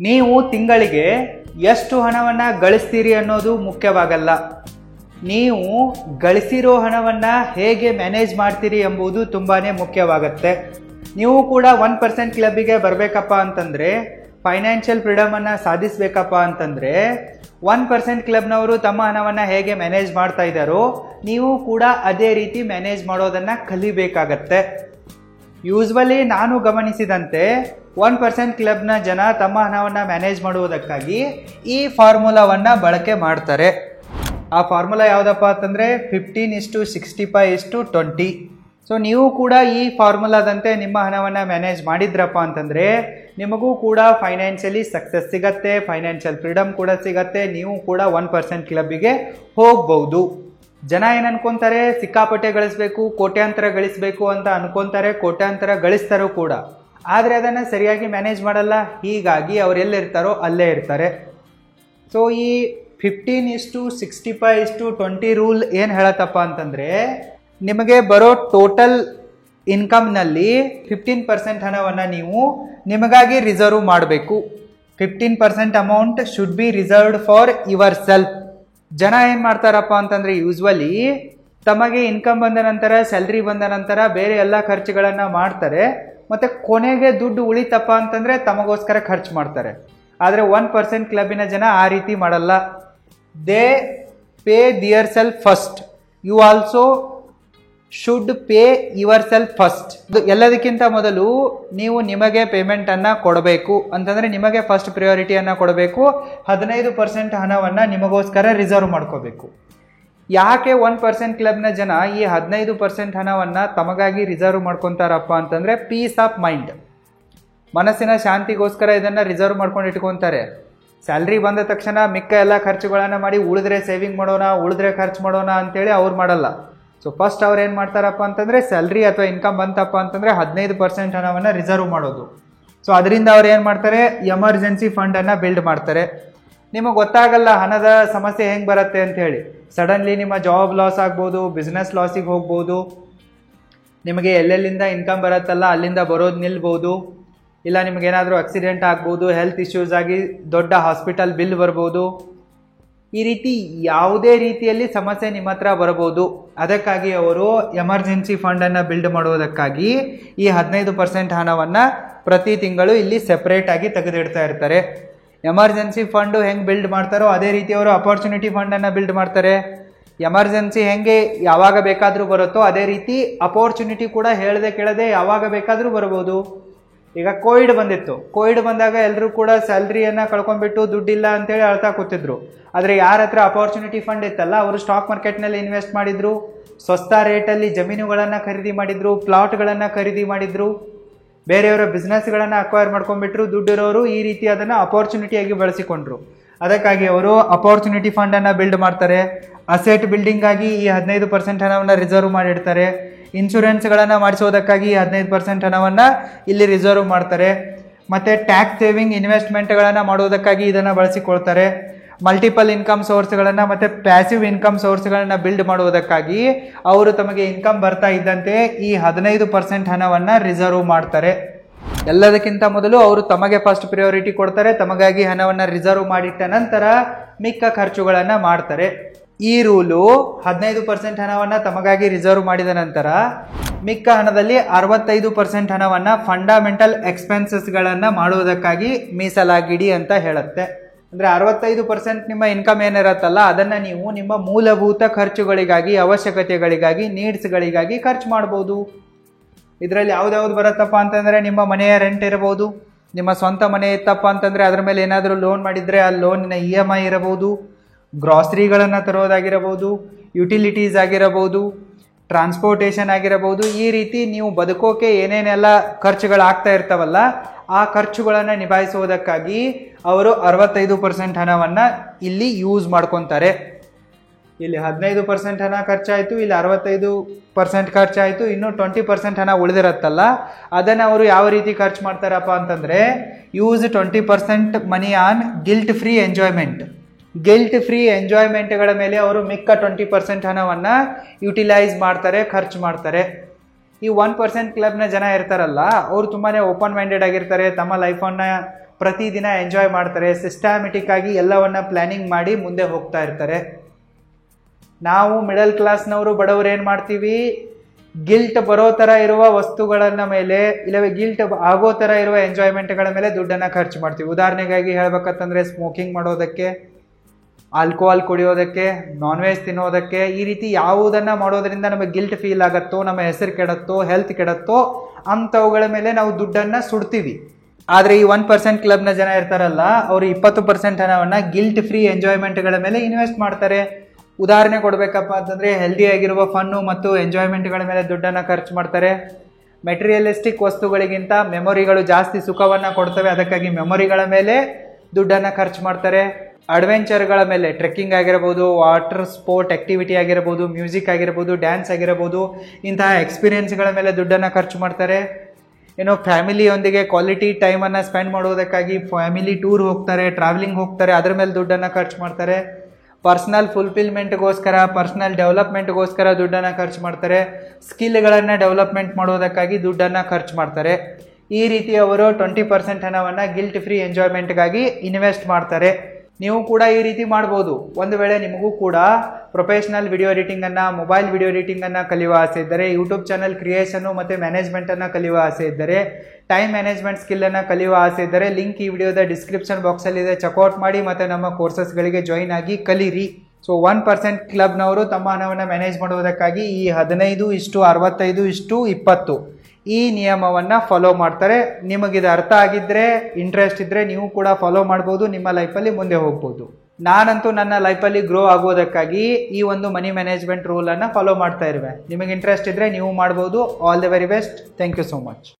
ನೀವು ತಿಂಗಳಿಗೆ ಎಷ್ಟು ಹಣವನ್ನು ಗಳಿಸ್ತೀರಿ ಅನ್ನೋದು ಮುಖ್ಯವಾಗಲ್ಲ. ನೀವು ಗಳಿಸಿರೋ ಹಣವನ್ನು ಹೇಗೆ ಮ್ಯಾನೇಜ್ ಮಾಡ್ತೀರಿ ಎಂಬುದು ತುಂಬಾ ಮುಖ್ಯವಾಗುತ್ತೆ. ನೀವು ಕೂಡ 1% ಕ್ಲಬ್ಬಿಗೆ ಬರಬೇಕಪ್ಪ ಅಂತಂದರೆ, ಫೈನಾನ್ಷಿಯಲ್ ಫ್ರೀಡಮನ್ನು ಸಾಧಿಸಬೇಕಪ್ಪ ಅಂತಂದರೆ 1% ಕ್ಲಬ್ನವರು ತಮ್ಮ ಹಣವನ್ನು ಹೇಗೆ ಮ್ಯಾನೇಜ್ ಮಾಡ್ತಾ ಇದ್ದಾರೋ ನೀವು ಕೂಡ ಅದೇ ರೀತಿ ಮ್ಯಾನೇಜ್ ಮಾಡೋದನ್ನು ಕಲಿಬೇಕಾಗತ್ತೆ. ಯೂಸ್ವಲಿ ನಾನು ಗಮನಿಸಿದಂತೆ 1% ಕ್ಲಬ್ನ ಜನ ತಮ್ಮ ಹಣವನ್ನು ಮ್ಯಾನೇಜ್ ಮಾಡುವುದಕ್ಕಾಗಿ ಈ ಫಾರ್ಮುಲಾವನ್ನು ಬಳಕೆ ಮಾಡ್ತಾರೆ. ಆ ಫಾರ್ಮುಲಾ ಯಾವುದಪ್ಪ ಅಂತಂದರೆ 15:65:20. ಸೊ ನೀವು ಕೂಡ ಈ ಫಾರ್ಮುಲಾದಂತೆ ನಿಮ್ಮ ಹಣವನ್ನು ಮ್ಯಾನೇಜ್ ಮಾಡಿದ್ರಪ್ಪ ಅಂತಂದರೆ ನಿಮಗೂ ಕೂಡ ಫೈನಾನ್ಷಿಯಲಿ ಸಕ್ಸಸ್ ಸಿಗತ್ತೆ, ಫೈನಾನ್ಷಿಯಲ್ ಫ್ರೀಡಮ್ ಕೂಡ ಸಿಗತ್ತೆ, ನೀವು ಕೂಡ 1% ಕ್ಲಬ್ಬಿಗೆ ಹೋಗ್ಬೋದು. ಜನ ಏನು ಅನ್ಕೊಂತಾರೆ, ಸಿಕ್ಕಾಪಟ್ಟೆ ಗಳಿಸ್ಬೇಕು, ಕೋಟ್ಯಾಂತರ ಗಳಿಸ್ಬೇಕು ಅಂತ ಅನ್ಕೊಂತಾರೆ, ಕೋಟ್ಯಾಂತರ ಗಳಿಸ್ತಾರೋ ಕೂಡ, ಆದರೆ ಅದನ್ನು ಸರಿಯಾಗಿ ಮ್ಯಾನೇಜ್ ಮಾಡಲ್ಲ. ಹೀಗಾಗಿ ಅವ್ರು ಎಲ್ಲಿರ್ತಾರೋ ಅಲ್ಲೇ ಇರ್ತಾರೆ. ಸೊ ಈ 15:65:20 ರೂಲ್ ಏನು ಹೇಳತ್ತಪ್ಪ ಅಂತಂದರೆ, ನಿಮಗೆ ಬರೋ ಟೋಟಲ್ ಇನ್ಕಮ್ನಲ್ಲಿ 15% ಹಣವನ್ನು ನೀವು ನಿಮಗಾಗಿ ರಿಸರ್ವ್ ಮಾಡಬೇಕು. 15% amount should be reserved for your self. ಜನ ಏನು ಮಾಡ್ತಾರಪ್ಪ ಅಂತಂದರೆ ಯೂಸ್ವಲಿ ತಮಗೆ ಇನ್ಕಮ್ ಬಂದ ನಂತರ, ಸ್ಯಾಲ್ರಿ ಬಂದ ನಂತರ ಬೇರೆ ಎಲ್ಲ ಖರ್ಚುಗಳನ್ನು ಮಾಡ್ತಾರೆ, ಮತ್ತು ಕೊನೆಗೆ ದುಡ್ಡು ಉಳಿತಪ್ಪ ಅಂತಂದರೆ ತಮಗೋಸ್ಕರ ಖರ್ಚು ಮಾಡ್ತಾರೆ. ಆದರೆ 1% ಕ್ಲಬ್ಬಿನ ಜನ ಆ ರೀತಿ ಮಾಡಲ್ಲ. They pay their self first. You also should pay yourself first. ಎಲ್ಲದಕ್ಕಿಂತ ಮೊದಲು ನೀವು ನಿಮಗೆ ಪೇಮೆಂಟನ್ನು ಕೊಡಬೇಕು ಅಂತಂದರೆ ನಿಮಗೆ ಫಸ್ಟ್ ಪ್ರಿಯಾರಿಟಿಯನ್ನು ಕೊಡಬೇಕು. 15% ಹಣವನ್ನು ನಿಮಗೋಸ್ಕರ ರಿಸರ್ವ್ ಮಾಡ್ಕೋಬೇಕು. ಯಾಕೆ 1% ಕ್ಲಬ್ನ ಜನ ಈ 15% ಹಣವನ್ನು ತಮಗಾಗಿ ರಿಸರ್ವ್ ಮಾಡ್ಕೊತಾರಪ್ಪ ಅಂತಂದರೆ ಪೀಸ್ ಆಫ್ ಮೈಂಡ್, ಮನಸ್ಸಿನ ಶಾಂತಿಗೋಸ್ಕರ ಇದನ್ನು ರಿಸರ್ವ್ ಮಾಡ್ಕೊಂಡು ಇಟ್ಕೊತಾರೆ. ಸ್ಯಾಲ್ರಿ ಬಂದ ತಕ್ಷಣ ಮಿಕ್ಕ ಎಲ್ಲ ಖರ್ಚುಗಳನ್ನು ಮಾಡಿ ಉಳಿದ್ರೆ ಸೇವಿಂಗ್ ಮಾಡೋಣ, ಉಳಿದ್ರೆ ಖರ್ಚು ಮಾಡೋಣ ಅಂತೇಳಿ ಅವ್ರು ಮಾಡಲ್ಲ. ಸೊ ಫಸ್ಟ್ ಅವ್ರು ಏನು ಮಾಡ್ತಾರಪ್ಪ ಅಂತಂದರೆ ಸ್ಯಾಲ್ರಿ ಅಥವಾ ಇನ್ಕಮ್ ಬಂತಪ್ಪ ಅಂತಂದರೆ 15% ಹಣವನ್ನು ರಿಸರ್ವ್ ಮಾಡೋದು. ಸೊ ಅದರಿಂದ ಅವ್ರು ಏನು ಮಾಡ್ತಾರೆ, ಎಮರ್ಜೆನ್ಸಿ ಫಂಡನ್ನು ಬಿಲ್ಡ್ ಮಾಡ್ತಾರೆ. ನಿಮಗೆ ಗೊತ್ತಾಗಲ್ಲ ಹಣದ ಸಮಸ್ಯೆ ಹೆಂಗೆ ಬರುತ್ತೆ ಅಂಥೇಳಿ. ಸಡನ್ಲಿ ನಿಮ್ಮ ಜಾಬ್ ಲಾಸ್ ಆಗ್ಬೋದು, ಬಿಸ್ನೆಸ್ ಲಾಸಿಗೆ ಹೋಗ್ಬೋದು, ನಿಮಗೆ ಎಲ್ಲೆಲ್ಲಿಂದ ಇನ್ಕಮ್ ಬರುತ್ತಲ್ಲ ಅಲ್ಲಿಂದ ಬರೋದು ನಿಲ್ಬೋದು, ಇಲ್ಲ ನಿಮಗೇನಾದರೂ ಆಕ್ಸಿಡೆಂಟ್ ಆಗ್ಬೋದು, ಹೆಲ್ತ್ ಇಶ್ಯೂಸ್ ಆಗಿ ದೊಡ್ಡ ಹಾಸ್ಪಿಟಲ್ ಬಿಲ್ ಬರ್ಬೋದು. ಈ ರೀತಿ ಯಾವುದೇ ರೀತಿಯಲ್ಲಿ ಸಮಸ್ಯೆ ನಿಮ್ಮ ಹತ್ರ ಬರ್ಬೋದು. ಅದಕ್ಕಾಗಿ ಅವರು ಎಮರ್ಜೆನ್ಸಿ ಫಂಡನ್ನು ಬಿಲ್ಡ್ ಮಾಡುವುದಕ್ಕಾಗಿ ಈ 15% ಹಣವನ್ನು ಪ್ರತಿ ತಿಂಗಳು ಇಲ್ಲಿ ಸೆಪ್ರೇಟಾಗಿ ತೆಗೆದಿಡ್ತಾ ಇರ್ತಾರೆ. ಎಮರ್ಜೆನ್ಸಿ ಫಂಡು ಹೆಂಗೆ ಬಿಲ್ಡ್ ಮಾಡ್ತಾರೋ ಅದೇ ರೀತಿ ಅವರು ಅಪರ್ಚುನಿಟಿ ಫಂಡನ್ನು ಬಿಲ್ಡ್ ಮಾಡ್ತಾರೆ. ಎಮರ್ಜೆನ್ಸಿ ಹೆಂಗೆ ಯಾವಾಗ ಬೇಕಾದರೂ ಬರುತ್ತೋ ಅದೇ ರೀತಿ ಅಪರ್ಚುನಿಟಿ ಕೂಡ ಹೇಳದೆ ಕೇಳದೆ ಯಾವಾಗ ಬೇಕಾದರೂ ಬರ್ಬೋದು. ಈಗ ಕೋವಿಡ್ ಬಂದಿತ್ತು. ಕೋವಿಡ್ ಬಂದಾಗ ಎಲ್ಲರೂ ಕೂಡ ಸ್ಯಾಲ್ರಿಯನ್ನು ಕಳ್ಕೊಂಡ್ಬಿಟ್ಟು ದುಡ್ಡಿಲ್ಲ ಅಂತೇಳಿ ಅಳ್ತಾ ಕೂತಿದ್ರು. ಆದರೆ ಯಾರ ಹತ್ರ ಅಪರ್ಚುನಿಟಿ ಫಂಡ್ ಇತ್ತಲ್ಲ ಅವರು ಸ್ಟಾಕ್ ಮಾರ್ಕೆಟ್ನಲ್ಲಿ ಇನ್ವೆಸ್ಟ್ ಮಾಡಿದ್ರು, ಸಸ್ತಾ ರೇಟಲ್ಲಿ ಜಮೀನುಗಳನ್ನು ಖರೀದಿ ಮಾಡಿದ್ರು, ಪ್ಲಾಟ್ಗಳನ್ನು ಖರೀದಿ ಮಾಡಿದ್ರು, ಬೇರೆಯವರ ಬಿಸ್ನೆಸ್ಗಳನ್ನು ಅಕ್ವೈರ್ ಮಾಡ್ಕೊಂಡ್ಬಿಟ್ರು. ದುಡ್ಡಿರೋರು ಈ ರೀತಿ ಅದನ್ನು ಅಪರ್ಚುನಿಟಿಯಾಗಿ ಬಳಸಿಕೊಂಡ್ರು. ಅದಕ್ಕಾಗಿ ಅವರು ಅಪರ್ಚುನಿಟಿ ಫಂಡನ್ನು ಬಿಲ್ಡ್ ಮಾಡ್ತಾರೆ. ಅಸೆಟ್ ಬಿಲ್ಡಿಂಗ್ ಆಗಿ ಈ 15% ಹಣವನ್ನು ರಿಸರ್ವ್ ಮಾಡಿಡ್ತಾರೆ. ಇನ್ಶೂರೆನ್ಸ್ಗಳನ್ನು ಮಾಡಿಸೋದಕ್ಕಾಗಿ 15% ಹಣವನ್ನು ಇಲ್ಲಿ ರಿಸರ್ವ್ ಮಾಡ್ತಾರೆ. ಮತ್ತು ಟ್ಯಾಕ್ಸ್ ಸೇವಿಂಗ್ ಇನ್ವೆಸ್ಟ್ಮೆಂಟ್ಗಳನ್ನು ಮಾಡುವುದಕ್ಕಾಗಿ ಇದನ್ನು ಬಳಸಿಕೊಳ್ತಾರೆ. ಮಲ್ಟಿಪಲ್ ಇನ್ಕಮ್ ಸೋರ್ಸ್ಗಳನ್ನು ಮತ್ತು ಪ್ಯಾಸಿವ್ ಇನ್ಕಮ್ ಸೋರ್ಸ್ಗಳನ್ನು ಬಿಲ್ಡ್ ಮಾಡುವುದಕ್ಕಾಗಿ ಅವರು ತಮಗೆ ಇನ್ಕಮ್ ಬರ್ತಾ ಇದ್ದಂತೆ ಈ 15% ಹಣವನ್ನು ರಿಸರ್ವ್ ಮಾಡ್ತಾರೆ. ಎಲ್ಲದಕ್ಕಿಂತ ಮೊದಲು ಅವರು ತಮಗೆ ಫಸ್ಟ್ ಪ್ರಿಯಾರಿಟಿ ಕೊಡ್ತಾರೆ. ತಮಗಾಗಿ ಹಣವನ್ನು ರಿಸರ್ವ್ ಮಾಡಿಟ್ಟ ನಂತರ ಮಿಕ್ಕ ಖರ್ಚುಗಳನ್ನು ಮಾಡ್ತಾರೆ. ಈ ರೂಲು 15% ಹಣವನ್ನು ತಮಗಾಗಿ ರಿಸರ್ವ್ ಮಾಡಿದ ನಂತರ ಮಿಕ್ಕ ಹಣದಲ್ಲಿ 65% ಹಣವನ್ನು ಫಂಡಮೆಂಟಲ್ ಎಕ್ಸ್ಪೆನ್ಸಸ್ಗಳನ್ನು ಮಾಡುವುದಕ್ಕಾಗಿ ಮೀಸಲಾಗಿಡಿ ಅಂತ ಹೇಳುತ್ತೆ. ಅಂದರೆ 65% ನಿಮ್ಮ ಇನ್ಕಮ್ ಏನಿರುತ್ತಲ್ಲ ಅದನ್ನು ನೀವು ನಿಮ್ಮ ಮೂಲಭೂತ ಖರ್ಚುಗಳಿಗಾಗಿ, ಅವಶ್ಯಕತೆಗಳಿಗಾಗಿ, ನೀಡ್ಸ್ಗಳಿಗಾಗಿ ಖರ್ಚು ಮಾಡ್ಬೋದು. ಇದರಲ್ಲಿ ಯಾವ್ದಾವ್ದು ಬರುತ್ತಪ್ಪ ಅಂತಂದರೆ ನಿಮ್ಮ ಮನೆಯ ರೆಂಟ್ ಇರಬಹುದು, ನಿಮ್ಮ ಸ್ವಂತ ಮನೆ ಇತ್ತಪ್ಪ ಅಂತಂದರೆ ಅದರ ಮೇಲೆ ಏನಾದರೂ ಲೋನ್ ಮಾಡಿದರೆ ಆ ಲೋನಿನ EMI ಇರಬಹುದು, ಗ್ರಾಸರಿಗಳನ್ನು ತರೋದಾಗಿರಬಹುದು, ಯುಟಿಲಿಟೀಸ್ ಆಗಿರಬಹುದು, ಟ್ರಾನ್ಸ್ಪೋರ್ಟೇಷನ್ ಆಗಿರಬಹುದು. ಈ ರೀತಿ ನೀವು ಬದುಕೋಕೆ ಏನೇನೆಲ್ಲ ಖರ್ಚುಗಳಾಗ್ತಾ ಇರ್ತಾವಲ್ಲ ಆ ಖರ್ಚುಗಳನ್ನು ನಿಭಾಯಿಸುವುದಕ್ಕಾಗಿ ಅವರು 65% ಹಣವನ್ನು ಇಲ್ಲಿ ಯೂಸ್ ಮಾಡ್ಕೊತಾರೆ. ಇಲ್ಲಿ 15% ಹಣ ಖರ್ಚಾಯಿತು, ಇಲ್ಲಿ 65% ಖರ್ಚಾಯಿತು, ಇನ್ನು 20% ಹಣ ಉಳಿದಿರತ್ತಲ್ಲ ಅದನ್ನು ಅವರು ಯಾವ ರೀತಿ ಖರ್ಚು ಮಾಡ್ತಾರಪ್ಪ ಅಂತಂದರೆ use 20% money on guilt free enjoyment. Guilt free ಎಂಜಾಯ್ಮೆಂಟ್ಗಳ ಮೇಲೆ ಅವರು ಮಿಕ್ಕ 20% ಹಣವನ್ನು ಯುಟಿಲೈಸ್ ಮಾಡ್ತಾರೆ, ಖರ್ಚು ಮಾಡ್ತಾರೆ. ಈ 1% ಕ್ಲಬ್ನ ಜನ ಇರ್ತಾರಲ್ಲ ಅವರು ತುಂಬಾ ಓಪನ್ ಮೈಂಡೆಡ್ ಆಗಿರ್ತಾರೆ. ತಮ್ಮ ಲೈಫನ್ನು ಪ್ರತಿದಿನ ಎಂಜಾಯ್ ಮಾಡ್ತಾರೆ, ಸಿಸ್ಟಮ್ಯಾಟಿಕ್ ಆಗಿ ಎಲ್ಲವನ್ನ ಪ್ಲಾನಿಂಗ್ ಮಾಡಿ ಮುಂದೆ ಹೋಗ್ತಾ ಇರ್ತಾರೆ. ನಾವು ಮಿಡಲ್ ಕ್ಲಾಸ್ನವರು ಬಡವರು ಏನು ಮಾಡ್ತೀವಿ, ಗಿಲ್ಟ್ ಬರೋ ಥರ ಇರುವ ವಸ್ತುಗಳನ್ನ ಮೇಲೆ ಇಲ್ಲವೇ ಗಿಲ್ಟ್ ಆಗೋ ಥರ ಇರುವ ಎಂಜಾಯ್ಮೆಂಟ್ಗಳ ಮೇಲೆ ದುಡ್ಡನ್ನು ಖರ್ಚು ಮಾಡ್ತೀವಿ. ಉದಾಹರಣೆಗಾಗಿ ಹೇಳ್ಬೇಕಂತಂದ್ರೆ ಸ್ಮೋಕಿಂಗ್ ಮಾಡೋದಕ್ಕೆ, ಆಲ್ಕೋಹಾಲ್ ಕುಡಿಯೋದಕ್ಕೆ, ನಾನ್ ವೆಜ್ ತಿನ್ನೋದಕ್ಕೆ, ಈ ರೀತಿ ಯಾವುದನ್ನ ಮಾಡೋದ್ರಿಂದ ನಮಗೆ ಗಿಲ್ಟ್ ಫೀಲ್ ಆಗುತ್ತೋ, ನಮ್ಮ ಹೆಸರು ಕೆಡುತ್ತೋ, ಹೆಲ್ತ್ ಕೆಡುತ್ತೋ ಅಂಥವುಗಳ ಮೇಲೆ ನಾವು ದುಡ್ಡನ್ನು ಸುಡ್ತೀವಿ. ಆದರೆ ಈ 1% ಕ್ಲಬ್ನ ಜನ ಇರ್ತಾರಲ್ಲ, ಅವರು 20% ಹಣವನ್ನು ಗಿಲ್ಟ್ ಫ್ರೀ ಎಂಜಾಯ್ಮೆಂಟ್ಗಳ ಮೇಲೆ ಇನ್ವೆಸ್ಟ್ ಮಾಡ್ತಾರೆ. ಉದಾಹರಣೆ ಕೊಡಬೇಕಪ್ಪ ಅಂತಂದರೆ ಹೆಲ್ದಿ ಆಗಿರುವ ಫನ್ನು ಮತ್ತು ಎಂಜಾಯ್ಮೆಂಟ್ಗಳ ಮೇಲೆ ದುಡ್ಡನ್ನು ಖರ್ಚು ಮಾಡ್ತಾರೆ. ಮೆಟೀರಿಯಲಿಸ್ಟಿಕ್ ವಸ್ತುಗಳಿಗಿಂತ ಮೆಮೊರಿಗಳು ಜಾಸ್ತಿ ಸುಖವನ್ನು ಕೊಡ್ತವೆ, ಅದಕ್ಕಾಗಿ ಮೆಮೊರಿಗಳ ಮೇಲೆ ದುಡ್ಡನ್ನು ಖರ್ಚು ಮಾಡ್ತಾರೆ. ಅಡ್ವೆಂಚರ್ಗಳ ಮೇಲೆ, ಟ್ರೆಕ್ಕಿಂಗ್ ಆಗಿರ್ಬೋದು, ವಾಟರ್ ಸ್ಪೋರ್ಟ್ ಆಕ್ಟಿವಿಟಿ ಆಗಿರ್ಬೋದು, ಮ್ಯೂಸಿಕ್ ಆಗಿರ್ಬೋದು, ಡ್ಯಾನ್ಸ್ ಆಗಿರ್ಬೋದು, ಇಂತಹ ಎಕ್ಸ್ಪೀರಿಯನ್ಸ್ಗಳ ಮೇಲೆ ದುಡ್ಡನ್ನು ಖರ್ಚು ಮಾಡ್ತಾರೆ. ಏನೋ ಫ್ಯಾಮಿಲಿಯೊಂದಿಗೆ ಕ್ವಾಲಿಟಿ ಟೈಮನ್ನು ಸ್ಪೆಂಡ್ ಮಾಡೋದಕ್ಕಾಗಿ ಫ್ಯಾಮಿಲಿ ಟೂರ್ ಹೋಗ್ತಾರೆ, ಟ್ರಾವೆಲಿಂಗ್ ಹೋಗ್ತಾರೆ, ಅದ್ರ ಮೇಲೆ ದುಡ್ಡನ್ನು ಖರ್ಚು ಮಾಡ್ತಾರೆ. ಪರ್ಸ್ನಲ್ ಫುಲ್ಫಿಲ್ಮೆಂಟ್ಗೋಸ್ಕರ, ಪರ್ಸ್ನಲ್ ಡೆವಲಪ್ಮೆಂಟ್ಗೋಸ್ಕರ ದುಡ್ಡನ್ನು ಖರ್ಚು ಮಾಡ್ತಾರೆ. ಸ್ಕಿಲ್ಗಳನ್ನು ಡೆವಲಪ್ಮೆಂಟ್ ಮಾಡೋದಕ್ಕಾಗಿ ದುಡ್ಡನ್ನು ಖರ್ಚು ಮಾಡ್ತಾರೆ. ಈ ರೀತಿ ಅವರು 20% ಹಣವನ್ನು ಗಿಲ್ಟ್ ಫ್ರೀ ಎಂಜಾಯ್ಮೆಂಟ್ಗಾಗಿ ಇನ್ವೆಸ್ಟ್ ಮಾಡ್ತಾರೆ. ನೀವು ಕೂಡ ಈ ರೀತಿ ಮಾಡ್ಬೋದು. ಒಂದು ವೇಳೆ ನಿಮಗೂ ಕೂಡ ಪ್ರೊಫೆಷನಲ್ ವಿಡಿಯೋ ಎಡಿಟಿಂಗನ್ನು, ಮೊಬೈಲ್ ವಿಡಿಯೋ ಎಡಿಟಿಂಗನ್ನು ಕಲಿಯುವ ಆಸೆ ಇದ್ದರೆ, ಯೂಟ್ಯೂಬ್ ಚಾನಲ್ ಕ್ರಿಯೇಷನ್ನು ಮತ್ತು ಮ್ಯಾನೇಜ್ಮೆಂಟನ್ನು ಕಲಿಯುವ ಆಸೆ ಇದ್ದರೆ, ಟೈಮ್ ಮ್ಯಾನೇಜ್ಮೆಂಟ್ ಸ್ಕಿಲ್ಲನ್ನು ಕಲಿಯುವ ಆಸೆ ಇದ್ದರೆ, ಲಿಂಕ್ ಈ ವಿಡಿಯೋದ ಡಿಸ್ಕ್ರಿಪ್ಷನ್ ಬಾಕ್ಸಲ್ಲಿದೆ, ಚೆಕ್ಔಟ್ ಮಾಡಿ ಮತ್ತು ನಮ್ಮ ಕೋರ್ಸಸ್ಗಳಿಗೆ ಜಾಯಿನ್ ಆಗಿ ಕಲೀರಿ. ಸೊ 1% ಕ್ಲಬ್ನವರು ತಮ್ಮ ಹಣವನ್ನು ಮ್ಯಾನೇಜ್ ಮಾಡುವುದಕ್ಕಾಗಿ ಈ 15:65:20 ಈ ನಿಯಮವನ್ನು ಫಾಲೋ ಮಾಡ್ತಾರೆ. ನಿಮಗಿದು ಅರ್ಥ ಆಗಿದ್ದರೆ, ಇಂಟ್ರೆಸ್ಟ್ ಇದ್ದರೆ ನೀವು ಕೂಡ ಫಾಲೋ ಮಾಡ್ಬೋದು, ನಿಮ್ಮ ಲೈಫಲ್ಲಿ ಮುಂದೆ ಹೋಗ್ಬೋದು. ನಾನಂತೂ ನನ್ನ ಲೈಫಲ್ಲಿ ಗ್ರೋ ಆಗೋದಕ್ಕಾಗಿ ಈ ಒಂದು ಮನಿ ಮ್ಯಾನೇಜ್ಮೆಂಟ್ ರೂಲನ್ನು ಫಾಲೋ ಮಾಡ್ತಾ ಇರುವೆ. ನಿಮಗೆ ಇಂಟ್ರೆಸ್ಟ್ ಇದ್ದರೆ ನೀವು ಮಾಡ್ಬೋದು. All the very best. Thank you so much.